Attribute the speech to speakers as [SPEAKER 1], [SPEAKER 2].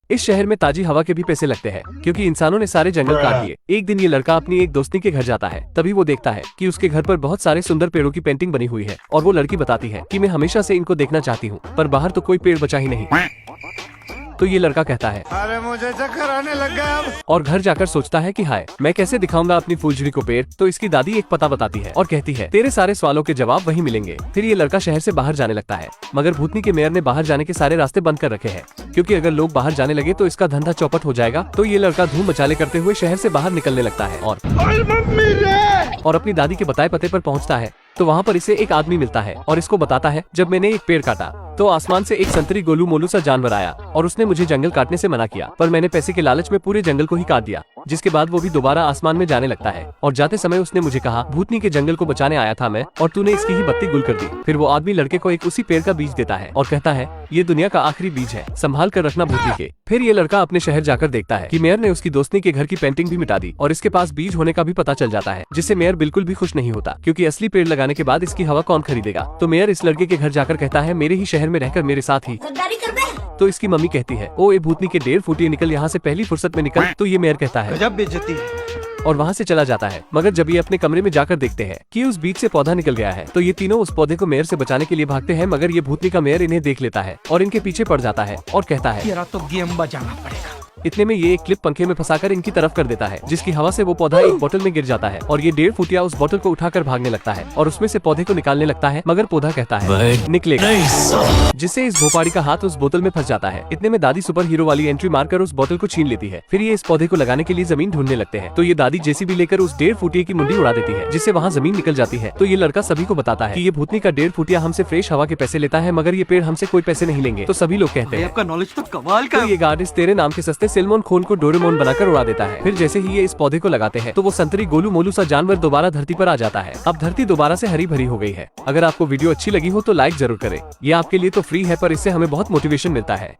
[SPEAKER 1] इस शहर में ताजी हवा के भी पैसे लगते हैं क्योंकि इंसानों ने सारे जंगल काट दिए। एक दिन ये लड़का अपनी एक दोस्ती के घर जाता है। तभी वो देखता है कि उसके घर पर बहुत सारे सुंदर पेड़ों की पेंटिंग बनी हुई है और वो लड़की बताती है कि मैं हमेशा से इनको देखना चाहती हूँ, पर बाहर तो कोई पेड़ बचा ही नहीं। तो ये लड़का कहता है,
[SPEAKER 2] अरे मुझे चक्कर आने लग गया अब।
[SPEAKER 1] और घर जाकर सोचता है कि हाय, मैं कैसे दिखाऊंगा अपनी फुलझड़ी को पेड़। तो इसकी दादी एक पता बताती है और कहती है, तेरे सारे सवालों के जवाब वहीं मिलेंगे। फिर ये लड़का शहर से बाहर जाने लगता है, मगर भूतनी के मेयर ने बाहर जाने के सारे रास्ते बंद कर रखे हैं क्योंकि अगर लोग बाहर जाने लगे तो इसका धंधा चौपट हो जाएगा। तो ये लड़का धूम मचाले करते हुए शहर से बाहर निकलने लगता है और अपनी दादी के बताए पते पर पहुँचता है। तो वहाँ पर इसे एक आदमी मिलता है और इसको बताता है, जब मैंने एक पेड़ काटा तो आसमान से एक संतरी गोलू मोलू सा जानवर आया और उसने मुझे जंगल काटने से मना किया, पर मैंने पैसे के लालच में पूरे जंगल को ही काट दिया। जिसके बाद वो भी दोबारा आसमान में जाने लगता है और जाते समय उसने मुझे कहा, भूतनी के जंगल को बचाने आया था मैं और तूने इसकी ही बत्ती गुल कर दी। फिर वो आदमी लड़के को एक उसी पेड़ का बीज देता है और कहता है, ये दुनिया का आखिरी बीज है, संभाल कर रखना भूतनी के। फिर ये लड़का अपने शहर जाकर देखता है कि मेयर ने उसकी दोस्ती के घर की पेंटिंग भी मिटा दी और इसके पास बीज होने का भी पता चल जाता है, जिससे मेयर बिल्कुल भी खुश नहीं होता क्योंकि असली पेड़ लगाने के बाद इसकी हवा कौन खरीदेगा। तो मेयर इस लड़के के घर जाकर कहता है, मेरे ही शहर में रहकर मेरे साथ ही। तो इसकी मम्मी कहती है, ओ ये भूतनी के 1.5 फुटिए निकल यहाँ से पहली फुर्सत में निकल। तो ये मेयर कहता है,
[SPEAKER 2] गजब बेइज्जती है,
[SPEAKER 1] और वहाँ से चला जाता है। मगर जब ये अपने कमरे में जाकर देखते हैं कि उस बीज से पौधा निकल गया है, तो ये तीनों उस पौधे को मेयर से बचाने के लिए भागते हैं। मगर ये भूतनी का मेयर इन्हें देख लेता है और इनके पीछे पड़ जाता है और कहता है,
[SPEAKER 2] तेरा तो गेम बजाना पड़ेगा।
[SPEAKER 1] इतने में ये एक क्लिप पंखे में फंसाकर इनकी तरफ कर देता है, जिसकी हवा से वो पौधा एक बोतल में गिर जाता है और ये 1.5 फुटिया उस बोतल को उठाकर भागने लगता है और उसमें से पौधे को निकालने लगता है। मगर पौधा कहता है निकलेगा, जिससे इस भोपाड़ी का हाथ उस बोतल में फंस जाता है। इतने में दादी सुपर हीरो वाली एंट्री मारकर उस बोतल को छीन लेती है। फिर ये इस पौधे को लगाने के लिए जमीन ढूंढने लगते हैं। तो ये दादी जेसीबी लेकर उस 1.5 फुटिया की मुंडी उड़ा देती है, जिससे वहाँ जमीन निकल जाती है। तो ये लड़का सभी को बताता है कि ये भूतनी का 1.5 फुटिया हमसे फ्रेश हवा के पैसे लेता है, मगर ये पेड़ हमसे कोई पैसे नहीं लेंगे। तो सभी लोग कहते हैं,
[SPEAKER 2] आपका नॉलेज तो कमाल का।
[SPEAKER 1] तो ये गार्ड तेरे नाम के सस्ते सेलमोन खोल को डोरेमोन बनाकर उड़ा देता है। फिर जैसे ही ये इस पौधे को लगाते हैं तो वो संतरी गोलू मोलू सा जानवर दोबारा धरती पर आ जाता है। अब धरती दोबारा से हरी भरी हो गई है। अगर आपको वीडियो अच्छी लगी हो तो लाइक जरूर करें। ये आपके लिए तो फ्री है, पर इससे हमें बहुत मोटिवेशन मिलता है।